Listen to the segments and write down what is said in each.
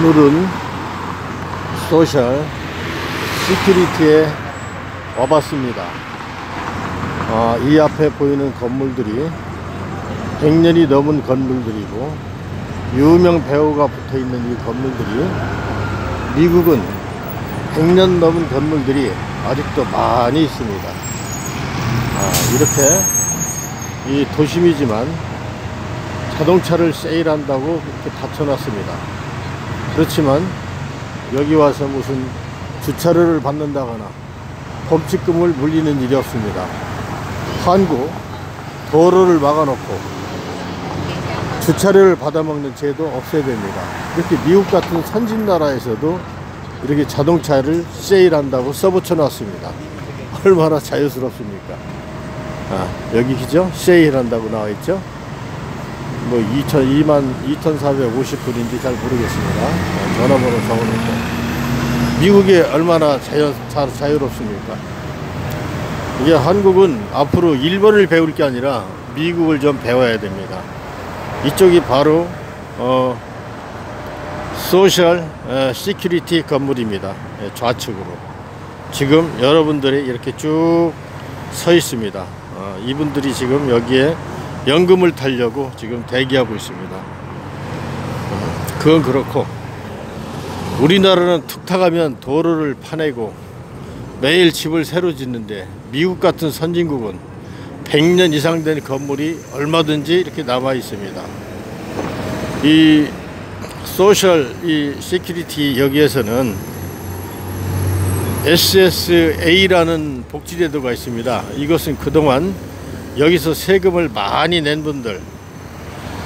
오늘은 소셜 시큐리티에 와봤습니다. 이 앞에 보이는 건물들이 100년이 넘은 건물들이고 유명 배우가 붙어있는 이 건물들이, 미국은 100년 넘은 건물들이 아직도 많이 있습니다. 이렇게 이 도심이지만 자동차를 세일한다고 이렇게 닫혀놨습니다. 그렇지만 여기 와서 무슨 주차료를 받는다거나 범칙금을 물리는 일이 없습니다. 한국 도로를 막아놓고 주차료를 받아먹는 제도 없애야 됩니다. 이렇게 미국 같은 선진나라에서도 이렇게 자동차를 세일한다고 써붙여 놨습니다. 얼마나 자유스럽습니까? 여기 그죠? 세일한다고 나와있죠? 뭐 2450불인지 잘 모르겠습니다. 전화번호 적어놓고. 미국이 얼마나 자유롭습니까? 이게 한국은 앞으로 일본을 배울 게 아니라 미국을 좀 배워야 됩니다. 이쪽이 바로 소셜 시큐리티 건물입니다. 좌측으로 지금 여러분들이 이렇게 쭉 서 있습니다. 이분들이 지금 여기에 연금을 타려고 지금 대기하고 있습니다. 그건 그렇고, 우리나라는 툭탁하면 도로를 파내고 매일 집을 새로 짓는데, 미국 같은 선진국은 100년 이상 된 건물이 얼마든지 이렇게 남아 있습니다. 이 소셜 시큐리티 여기에서는 SSA라는 복지제도가 있습니다. 이것은 그동안 여기서 세금을 많이 낸 분들,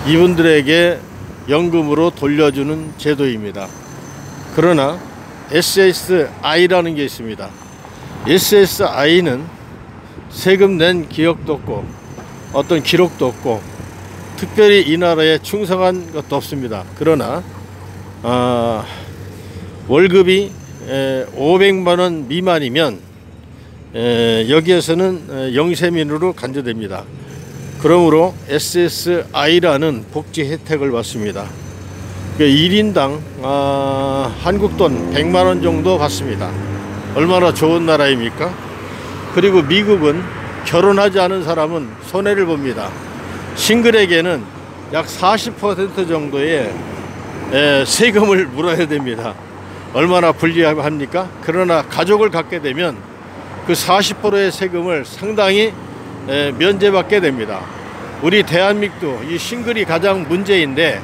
이분들에게 연금으로 돌려주는 제도입니다. 그러나 SSI라는 게 있습니다. SSI는 세금 낸 기억도 없고 어떤 기록도 없고 특별히 이 나라에 충성한 것도 없습니다. 그러나 월급이 500만원 미만이면 여기에서는 영세민으로 간주됩니다. 그러므로 SSI라는 복지 혜택을 받습니다. 1인당 한국 돈 100만원 정도 받습니다. 얼마나 좋은 나라입니까? 그리고 미국은 결혼하지 않은 사람은 손해를 봅니다. 싱글에게는 약 40% 정도의 세금을 물어야 됩니다. 얼마나 불리합니까? 그러나 가족을 갖게 되면 그 40%의 세금을 상당히 면제받게 됩니다. 우리 대한민국도 이 싱글이 가장 문제인데,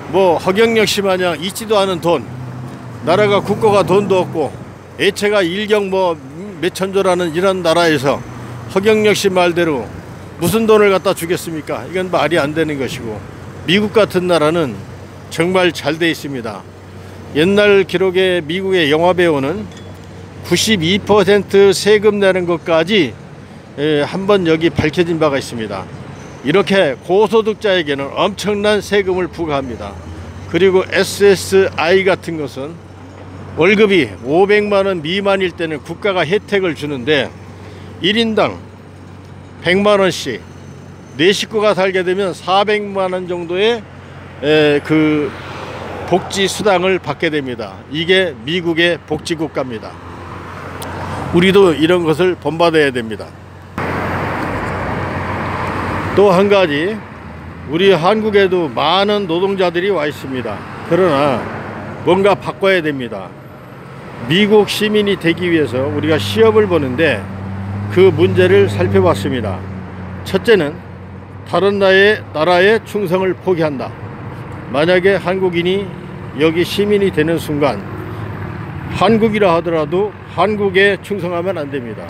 뭐 허경영 씨 마냥 있지도 않은 돈, 나라가 국고가 돈도 없고 애체가 일경 뭐 몇천조라는 이런 나라에서 허경영 씨 말대로 무슨 돈을 갖다 주겠습니까? 이건 말이 안 되는 것이고, 미국 같은 나라는 정말 잘 돼 있습니다. 옛날 기록에 미국의 영화배우는 92% 세금 내는 것까지 한번 여기 밝혀진 바가 있습니다. 이렇게 고소득자에게는 엄청난 세금을 부과합니다. 그리고 SSI 같은 것은 월급이 500만원 미만일 때는 국가가 혜택을 주는데 1인당 100만원씩 4식구가 살게 되면 400만원 정도의 그 복지 수당을 받게 됩니다. 이게 미국의 복지국가입니다. 우리도 이런 것을 본받아야 됩니다. 또 한 가지, 우리 한국에도 많은 노동자들이 와 있습니다. 그러나 뭔가 바꿔야 됩니다. 미국 시민이 되기 위해서 우리가 시험을 보는데 그 문제를 살펴봤습니다. 첫째는 다른 나라의 충성을 포기한다. 만약에 한국인이 여기 시민이 되는 순간 한국이라 하더라도 한국에 충성하면 안 됩니다.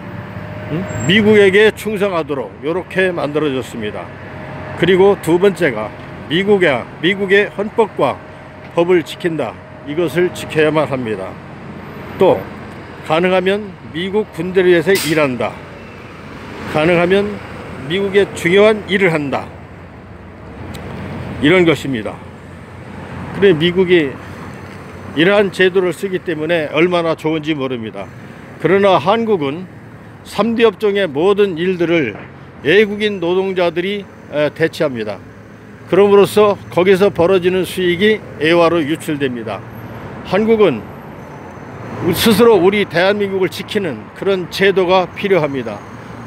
미국에게 충성하도록 이렇게 만들어졌습니다. 그리고 두 번째가 미국의 헌법과 법을 지킨다. 이것을 지켜야만 합니다. 또 가능하면 미국 군대에서 일한다. 가능하면 미국의 중요한 일을 한다. 이런 것입니다. 그래, 미국이 이러한 제도를 쓰기 때문에 얼마나 좋은지 모릅니다. 그러나 한국은 3대 업종의 모든 일들을 외국인 노동자들이 대체합니다. 그럼으로써 거기서 벌어지는 수익이 애화로 유출됩니다. 한국은 스스로 우리 대한민국을 지키는 그런 제도가 필요합니다.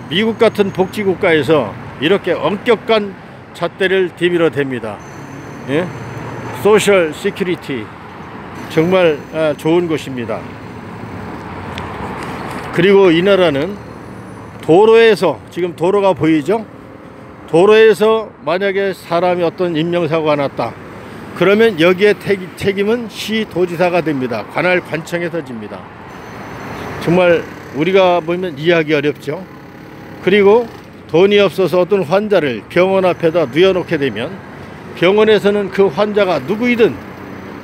미국 같은 복지국가에서 이렇게 엄격한 잣대를 디밀어 댑니다. 예? 소셜 시큐리티 정말 좋은 곳입니다. 그리고 이 나라는 도로에서, 지금 도로가 보이죠? 도로에서 만약에 사람이 어떤 인명사고가 났다 그러면 여기에 책임은 시도지사가 됩니다. 관할 관청에서 집니다. 정말 우리가 보면 이해하기 어렵죠. 그리고 돈이 없어서 어떤 환자를 병원 앞에다 누워놓게 되면 병원에서는 그 환자가 누구이든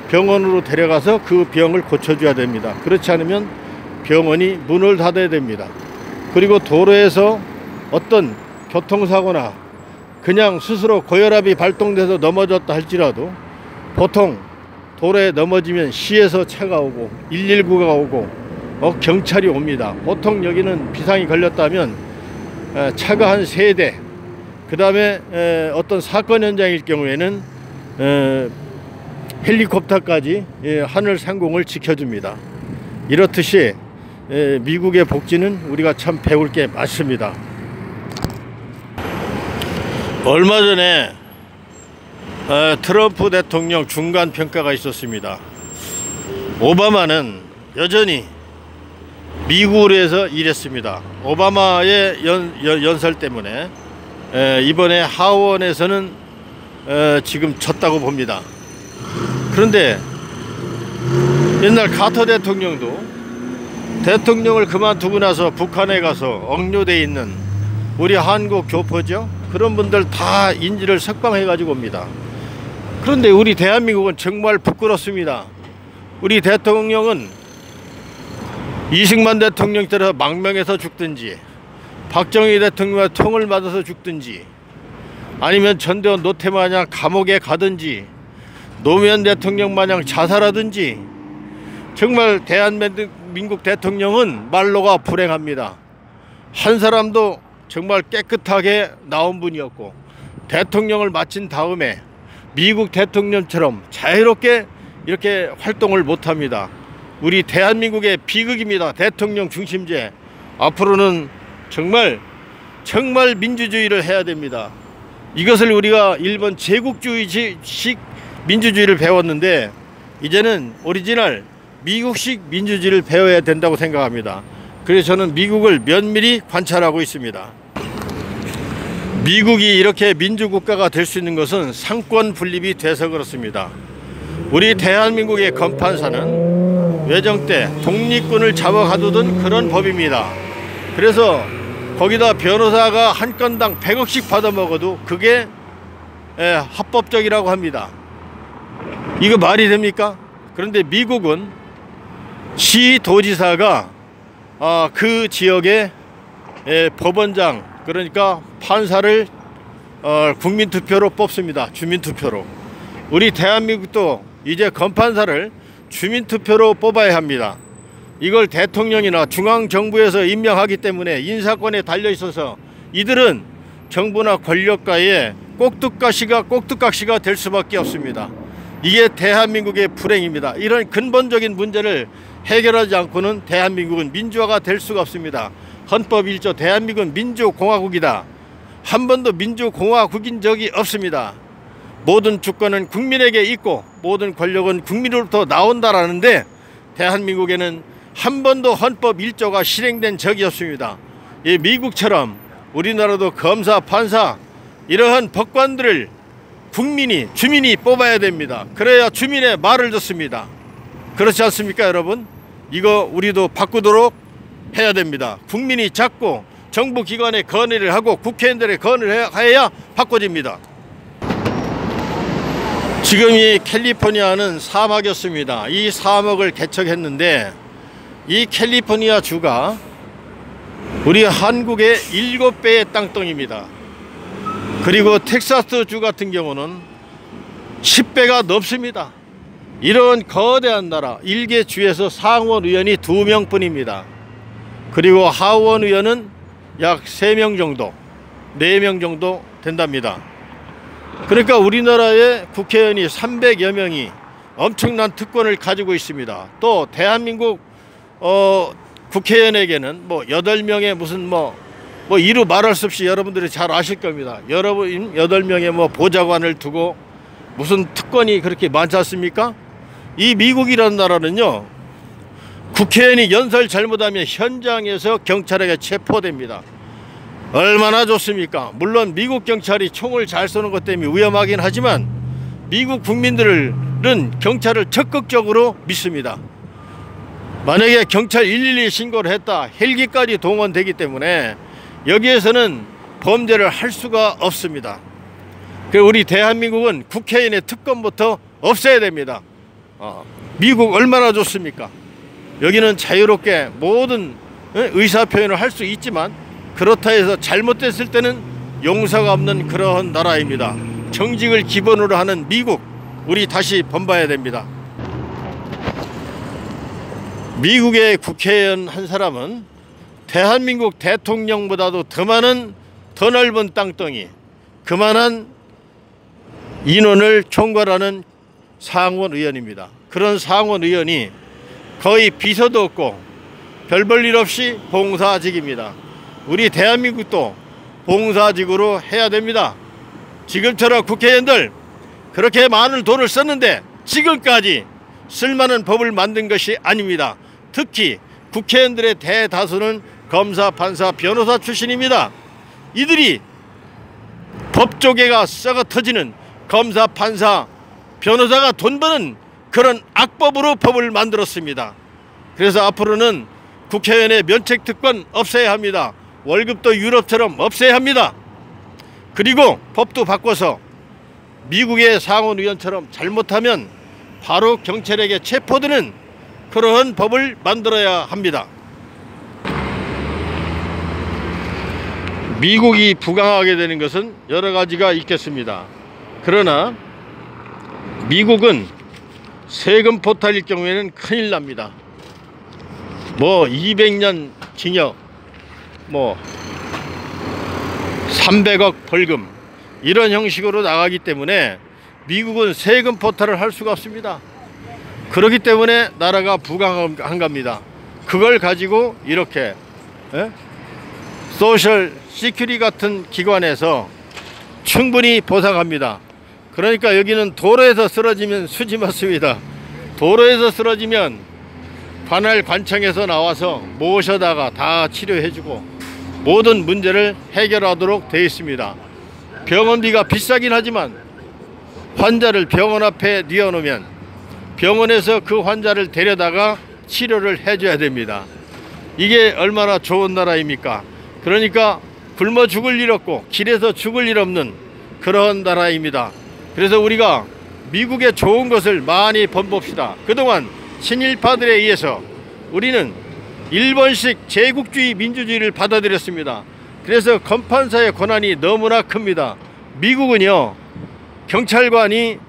병원으로 데려가서 그 병을 고쳐줘야 됩니다. 그렇지 않으면 병원이 문을 닫아야 됩니다. 그리고 도로에서 어떤 교통사고나 그냥 스스로 고혈압이 발동돼서 넘어졌다 할지라도 보통 도로에 넘어지면 시에서 차가 오고 119가 오고 경찰이 옵니다. 보통 여기는 비상이 걸렸다면 차가 한 3대, 그 다음에 어떤 사건 현장일 경우에는 헬리콥터까지 하늘 상공을 지켜줍니다. 이렇듯이 미국의 복지는 우리가 참 배울 게 많습니다. 얼마 전에 트럼프 대통령 중간평가가 있었습니다. 오바마는 여전히 미국으로 해서 일했습니다. 오바마의 연설 때문에 이번에 하원에서는 지금 졌다고 봅니다. 그런데 옛날 카터 대통령도 대통령을 그만두고 나서 북한에 가서 억류되어 있는 우리 한국 교포죠, 그런 분들 다 인질을 석방해 가지고 옵니다. 그런데 우리 대한민국은 정말 부끄럽습니다. 우리 대통령은 이승만 대통령 때려 망명해서 죽든지, 박정희 대통령과 총을 맞아서 죽든지, 아니면 전두환 노태 마냥 감옥에 가든지, 노무현 대통령 마냥 자살하든지, 정말 대한민국 대통령은 말로가 불행합니다. 한 사람도 정말 깨끗하게 나온 분이었고, 대통령을 마친 다음에 미국 대통령처럼 자유롭게 이렇게 활동을 못합니다. 우리 대한민국의 비극입니다. 대통령 중심제. 앞으로는 정말 민주주의를 해야 됩니다. 이것을 우리가 일본 제국주의식 민주주의를 배웠는데 이제는 오리지널 미국식 민주주의를 배워야 된다고 생각합니다. 그래서 저는 미국을 면밀히 관찰하고 있습니다. 미국이 이렇게 민주국가가 될 수 있는 것은 상권 분립이 돼서 그렇습니다. 우리 대한민국의 검판사는 외정 때 독립군을 잡아가두던 그런 법입니다. 그래서 거기다 변호사가 한 건당 100억씩 받아먹어도 그게 합법적이라고 합니다. 이거 말이 됩니까? 그런데 미국은 시도지사가 그 지역의 법원장, 그러니까 판사를 국민투표로 뽑습니다. 주민투표로. 우리 대한민국도 이제 검판사를 주민투표로 뽑아야 합니다. 이걸 대통령이나 중앙정부에서 임명하기 때문에 인사권에 달려있어서 이들은 정부나 권력가의 꼭두각시가 될 수밖에 없습니다. 이게 대한민국의 불행입니다. 이런 근본적인 문제를 해결하지 않고는 대한민국은 민주화가 될 수가 없습니다. 헌법 1조 대한민국은 민주공화국이다. 한 번도 민주공화국인 적이 없습니다. 모든 주권은 국민에게 있고 모든 권력은 국민으로부터 나온다라는데 대한민국에는 한 번도 헌법 1조가 실행된 적이 없습니다. 이 미국처럼 우리나라도 검사, 판사 이러한 법관들을 주민이 뽑아야 됩니다. 그래야 주민의 말을 듣습니다. 그렇지 않습니까, 여러분? 이거 우리도 바꾸도록 해야 됩니다. 국민이 자꾸 정부기관에 건의를 하고 국회의원들의 건의를 해야 바꿔집니다. 지금 이 캘리포니아는 사막이었습니다. 이 사막을 개척했는데 이 캘리포니아 주가 우리 한국의 7배의 땅덩입니다. 그리고 텍사스 주 같은 경우는 10배가 넘습니다. 이런 거대한 나라 1개 주에서 상원 의원이 2명 뿐입니다. 그리고 하원 의원은 약 3명 정도, 4명 정도 된답니다. 그러니까 우리나라의 국회의원이 300여 명이 엄청난 특권을 가지고 있습니다. 또 대한민국 국회의원에게는 뭐 8명의 무슨 뭐 이루 말할 수 없이 여러분들이 잘 아실 겁니다. 여러분 8명의 뭐 보좌관을 두고 무슨 특권이 그렇게 많지 않습니까? 이 미국이라는 나라는요, 국회의원이 연설 잘못하면 현장에서 경찰에게 체포됩니다. 얼마나 좋습니까? 물론 미국 경찰이 총을 잘 쏘는 것 때문에 위험하긴 하지만 미국 국민들은 경찰을 적극적으로 믿습니다. 만약에 경찰 112 신고를 했다, 헬기까지 동원되기 때문에 여기에서는 범죄를 할 수가 없습니다. 우리 대한민국은 국회의원의 특권부터 없애야 됩니다. 미국 얼마나 좋습니까? 여기는 자유롭게 모든 의사표현을 할 수 있지만 그렇다 해서 잘못됐을 때는 용서가 없는 그런 나라입니다. 정직을 기본으로 하는 미국, 우리 다시 본봐야 됩니다. 미국의 국회의원 한 사람은 대한민국 대통령보다도 더 많은, 더 넓은 땅덩이, 그만한 인원을 총괄하는 상원 의원입니다. 그런 상원 의원이 거의 비서도 없고 별 볼 일 없이 봉사직입니다. 우리 대한민국도 봉사직으로 해야 됩니다. 지금처럼 국회의원들 그렇게 많은 돈을 썼는데 지금까지 쓸만한 법을 만든 것이 아닙니다. 특히 국회의원들의 대다수는 검사, 판사, 변호사 출신입니다. 이들이 법조계가 썩어 터지는 검사, 판사, 변호사가 돈 버는 그런 악법으로 법을 만들었습니다. 그래서 앞으로는 국회의원의 면책특권 없애야 합니다. 월급도 유럽처럼 없애야 합니다. 그리고 법도 바꿔서 미국의 상원의원처럼 잘못하면 바로 경찰에게 체포되는 그러한 법을 만들어야 합니다. 미국이 부강하게 되는 것은 여러 가지가 있겠습니다. 그러나 미국은 세금 포탈일 경우에는 큰일 납니다. 뭐 200년 징역, 뭐 300억 벌금, 이런 형식으로 나가기 때문에 미국은 세금 포탈을 할 수가 없습니다. 그렇기 때문에 나라가 부강한 겁니다. 그걸 가지고 이렇게 소셜 시큐리티 같은 기관에서 충분히 보상합니다. 그러니까 여기는 도로에서 쓰러지면 수지 맞습니다. 도로에서 쓰러지면 관할 관청에서 나와서 모셔다가 다 치료해주고 모든 문제를 해결하도록 되어 있습니다. 병원비가 비싸긴 하지만 환자를 병원 앞에 뉘어놓으면 병원에서 그 환자를 데려다가 치료를 해줘야 됩니다. 이게 얼마나 좋은 나라입니까? 그러니까 굶어 죽을 일 없고 길에서 죽을 일 없는 그런 나라입니다. 그래서 우리가 미국의 좋은 것을 많이 본봅시다. 그동안 친일파들에 의해서 우리는 일본식 제국주의 민주주의를 받아들였습니다. 그래서 검판사의 권한이 너무나 큽니다. 미국은요, 경찰관이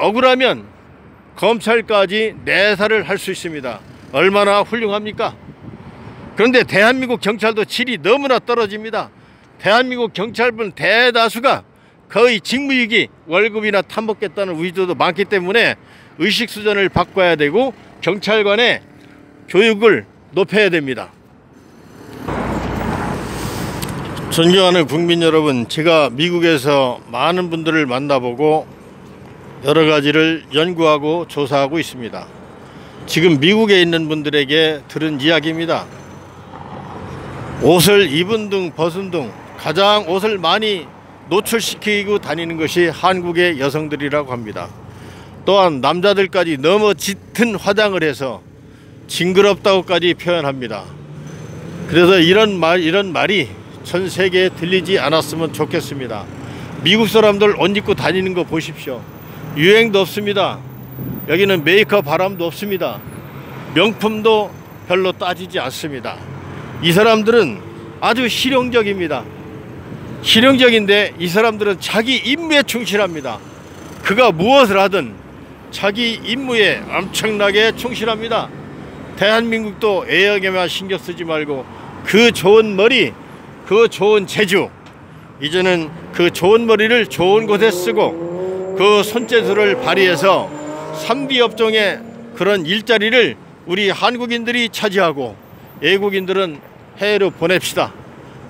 억울하면 검찰까지 내사를 할 수 있습니다. 얼마나 훌륭합니까? 그런데 대한민국 경찰도 질이 너무나 떨어집니다. 대한민국 경찰분 대다수가 거의 직무유기, 월급이나 탐먹겠다는 의도도 많기 때문에 의식수준을 바꿔야 되고 경찰관의 교육을 높여야 됩니다. 존경하는 국민 여러분, 제가 미국에서 많은 분들을 만나보고 여러 가지를 연구하고 조사하고 있습니다. 지금 미국에 있는 분들에게 들은 이야기입니다. 옷을 입은 등 벗은 등 가장 옷을 많이 노출시키고 다니는 것이 한국의 여성들이라고 합니다. 또한 남자들까지 너무 짙은 화장을 해서 징그럽다고까지 표현합니다. 그래서 이런 말이 전 세계에 들리지 않았으면 좋겠습니다. 미국 사람들 옷 입고 다니는 거 보십시오. 유행도 없습니다. 여기는 메이크업 바람도 없습니다. 명품도 별로 따지지 않습니다. 이 사람들은 아주 실용적입니다. 실용적인데 이 사람들은 자기 임무에 충실합니다. 그가 무엇을 하든 자기 임무에 엄청나게 충실합니다. 대한민국도 애역에만 신경 쓰지 말고 그 좋은 머리, 그 좋은 재주, 이제는 그 좋은 머리를 좋은 곳에 쓰고 그 손재주를 발휘해서 3D 업종의 그런 일자리를 우리 한국인들이 차지하고 외국인들은 해외로 보냅시다.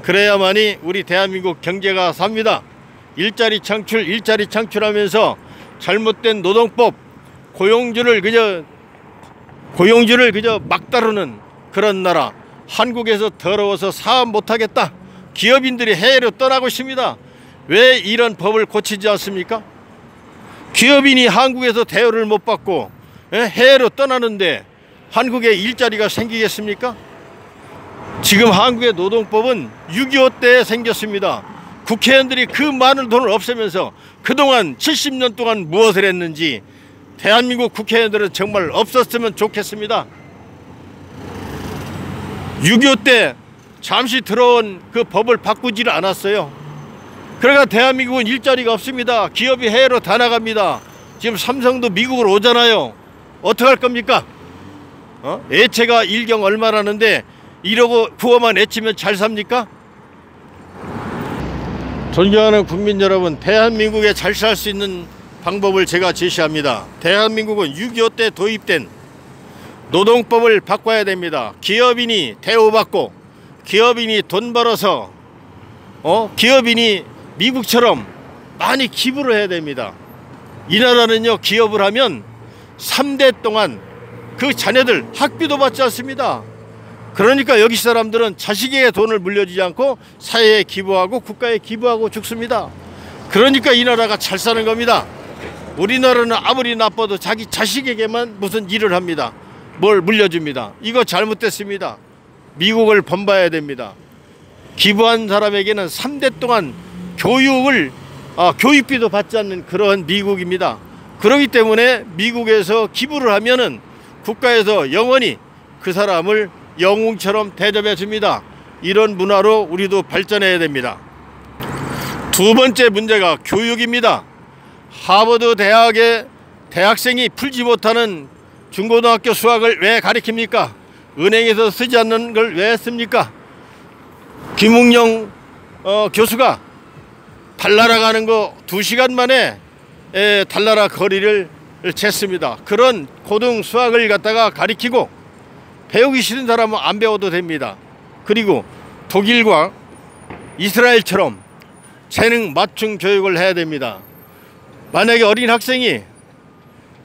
그래야만이 우리 대한민국 경제가 삽니다. 일자리 창출하면서 잘못된 노동법, 고용주를 그저 막 다루는 그런 나라, 한국에서 더러워서 사업 못하겠다. 기업인들이 해외로 떠나고 있습니다. 왜 이런 법을 고치지 않습니까? 기업인이 한국에서 대우를 못 받고 해외로 떠나는데 한국에 일자리가 생기겠습니까? 지금 한국의 노동법은 6.25 때 생겼습니다. 국회의원들이 그 많은 돈을 없애면서 그동안 70년 동안 무엇을 했는지 대한민국 국회의원들은 정말 없었으면 좋겠습니다. 6.25 때 잠시 들어온 그 법을 바꾸지를 않았어요. 그러니까 대한민국은 일자리가 없습니다. 기업이 해외로 다 나갑니다. 지금 삼성도 미국으로 오잖아요. 어떡할 겁니까? 애체가 일경 얼마라는데 이러고 구호만 외치면 잘 삽니까? 존경하는 국민 여러분, 대한민국에 잘 살 수 있는 방법을 제가 제시합니다. 대한민국은 6.25 때 도입된 노동법을 바꿔야 됩니다. 기업인이 대우받고 기업인이 돈 벌어서 기업인이 미국처럼 많이 기부를 해야 됩니다. 이 나라는요, 기업을 하면 3대 동안 그 자녀들 학비도 받지 않습니다. 그러니까 여기 사람들은 자식에게 돈을 물려주지 않고 사회에 기부하고 국가에 기부하고 죽습니다. 그러니까 이 나라가 잘 사는 겁니다. 우리나라는 아무리 나빠도 자기 자식에게만 무슨 일을 합니다. 뭘 물려줍니다. 이거 잘못됐습니다. 미국을 본봐야 됩니다. 기부한 사람에게는 3대 동안 교육비도 받지 않는 그런 미국입니다. 그렇기 때문에 미국에서 기부를 하면은 국가에서 영원히 그 사람을 영웅처럼 대접해 줍니다. 이런 문화로 우리도 발전해야 됩니다. 두 번째 문제가 교육입니다. 하버드 대학의 대학생이 풀지 못하는 중고등학교 수학을 왜 가르칩니까? 은행에서 쓰지 않는 걸 왜 씁니까? 김웅영 교수가 달나라 가는 거 2시간 만에 달나라 거리를 쟀습니다. 그런 고등 수학을 갖다가 가리키고 배우기 싫은 사람은 안 배워도 됩니다. 그리고 독일과 이스라엘처럼 재능 맞춤 교육을 해야 됩니다. 만약에 어린 학생이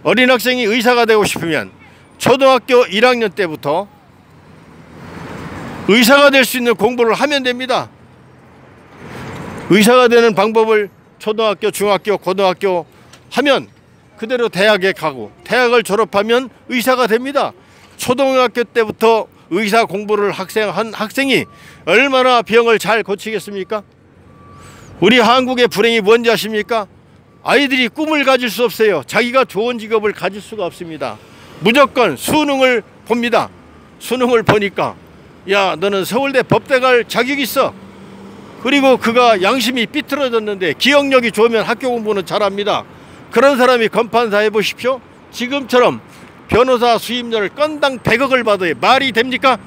의사가 되고 싶으면 초등학교 1학년 때부터 의사가 될 수 있는 공부를 하면 됩니다. 의사가 되는 방법을 초등학교, 중학교, 고등학교 하면 그대로 대학에 가고 대학을 졸업하면 의사가 됩니다. 초등학교 때부터 의사 공부를 한 학생이 얼마나 병을 잘 고치겠습니까? 우리 한국의 불행이 뭔지 아십니까? 아이들이 꿈을 가질 수 없어요. 자기가 좋은 직업을 가질 수가 없습니다. 무조건 수능을 봅니다. 수능을 보니까 야, 너는 서울대 법대 갈 자격이 있어. 그리고 그가 양심이 삐뚤어졌는데 기억력이 좋으면 학교 공부는 잘합니다. 그런 사람이 검판사 해보십시오. 지금처럼 변호사 수임료를 건당 100억을 받아요. 말이 됩니까?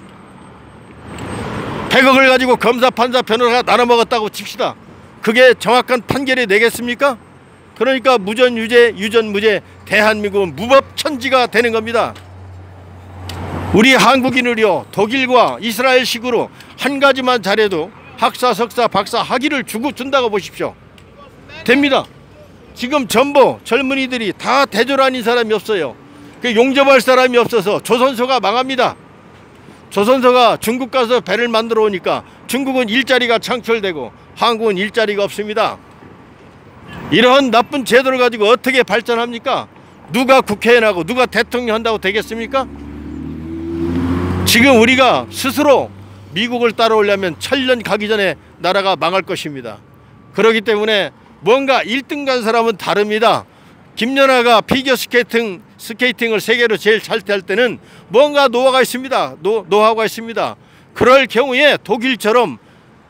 100억을 가지고 검사, 판사, 변호사가 나눠 먹었다고 칩시다. 그게 정확한 판결이 되겠습니까? 그러니까 무전유죄, 유전무죄, 대한민국은 무법천지가 되는 겁니다. 우리 한국인을요, 독일과 이스라엘식으로 한 가지만 잘해도 학사, 석사, 박사, 학위를 준다고 보십시오. 됩니다. 지금 전부 젊은이들이 다 대졸 아닌 사람이 없어요. 용접할 사람이 없어서 조선소가 망합니다. 조선소가 중국 가서 배를 만들어 오니까 중국은 일자리가 창출되고 한국은 일자리가 없습니다. 이런 나쁜 제도를 가지고 어떻게 발전합니까? 누가 국회의원하고 누가 대통령 한다고 되겠습니까? 지금 우리가 스스로 미국을 따라오려면 1000년 가기 전에 나라가 망할 것입니다. 그렇기 때문에 뭔가 1등 간 사람은 다릅니다. 김연아가 피겨 스케이팅을 세계로 제일 잘 할 때는 뭔가 노하우가 있습니다. 노하우가 있습니다. 그럴 경우에 독일처럼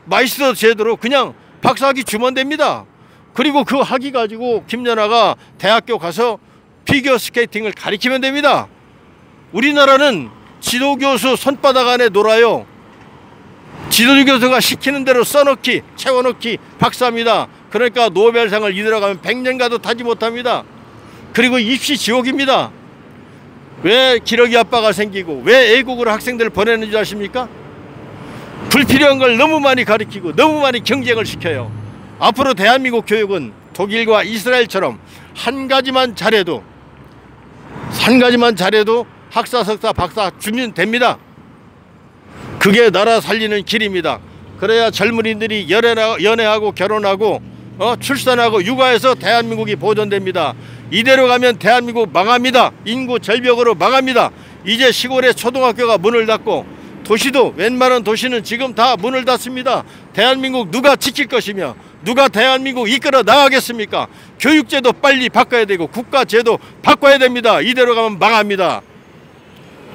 마이스터 제도로 그냥 박사학위 주면 됩니다. 그리고 그 학위 가지고 김연아가 대학교 가서 피겨 스케이팅을 가르치면 됩니다. 우리나라는 지도교수 손바닥 안에 놀아요. 지도교수가 시키는 대로 써넣기, 채워넣기 박사입니다. 그러니까 노벨상을 이들어가면 100년 가도 타지 못합니다. 그리고 입시 지옥입니다. 왜 기러기 아빠가 생기고 왜 애국으로 학생들을 보내는 줄 아십니까? 불필요한 걸 너무 많이 가르치고 너무 많이 경쟁을 시켜요. 앞으로 대한민국 교육은 독일과 이스라엘처럼 한 가지만 잘해도 학사, 석사, 박사 주면 됩니다. 그게 나라 살리는 길입니다. 그래야 젊은이들이 연애하고 결혼하고 출산하고 육아해서 대한민국이 보존됩니다. 이대로 가면 대한민국 망합니다. 인구 절벽으로 망합니다. 이제 시골의 초등학교가 문을 닫고 도시도 웬만한 도시는 지금 다 문을 닫습니다. 대한민국 누가 지킬 것이며 누가 대한민국 이끌어 나가겠습니까? 교육제도 빨리 바꿔야 되고 국가제도 바꿔야 됩니다. 이대로 가면 망합니다.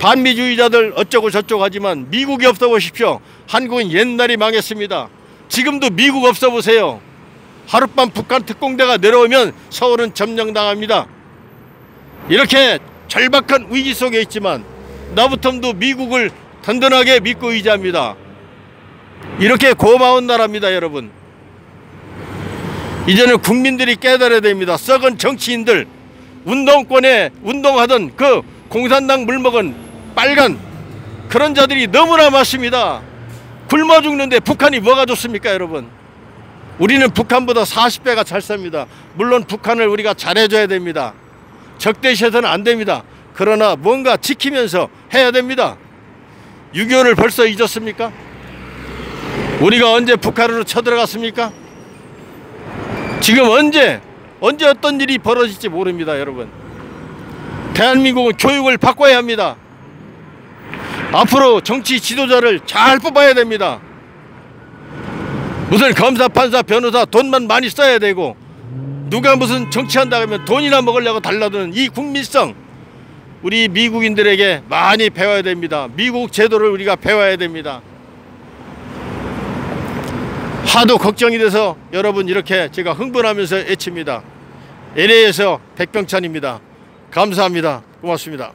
반미주의자들 어쩌고 저쩌고 하지만 미국이 없어 보십시오. 한국은 옛날이 망했습니다. 지금도 미국 없어 보세요. 하룻밤 북한 특공대가 내려오면 서울은 점령당합니다. 이렇게 절박한 위기 속에 있지만 나부텀도 미국을 든든하게 믿고 의지합니다. 이렇게 고마운 나라입니다. 여러분, 이제는 국민들이 깨달아야 됩니다. 썩은 정치인들, 운동권에 운동하던 그 공산당 물먹은 빨간 그런 자들이 너무나 많습니다. 굶어 죽는데 북한이 뭐가 좋습니까? 여러분, 우리는 북한보다 40배가 잘 삽니다. 물론 북한을 우리가 잘해줘야 됩니다. 적대시해서는 안 됩니다. 그러나 뭔가 지키면서 해야 됩니다. 6.25를 벌써 잊었습니까? 우리가 언제 북한으로 쳐들어갔습니까? 지금 언제 어떤 일이 벌어질지 모릅니다. 여러분, 대한민국은 교육을 바꿔야 합니다. 앞으로 정치 지도자를 잘 뽑아야 됩니다. 무슨 검사, 판사, 변호사 돈만 많이 써야 되고 누가 무슨 정치한다 하면 돈이나 먹으려고 달라드는 이 국민성, 우리 미국인들에게 많이 배워야 됩니다. 미국 제도를 우리가 배워야 됩니다. 하도 걱정이 돼서 여러분 이렇게 제가 흥분하면서 애칩니다. LA에서 백병찬입니다. 감사합니다. 고맙습니다.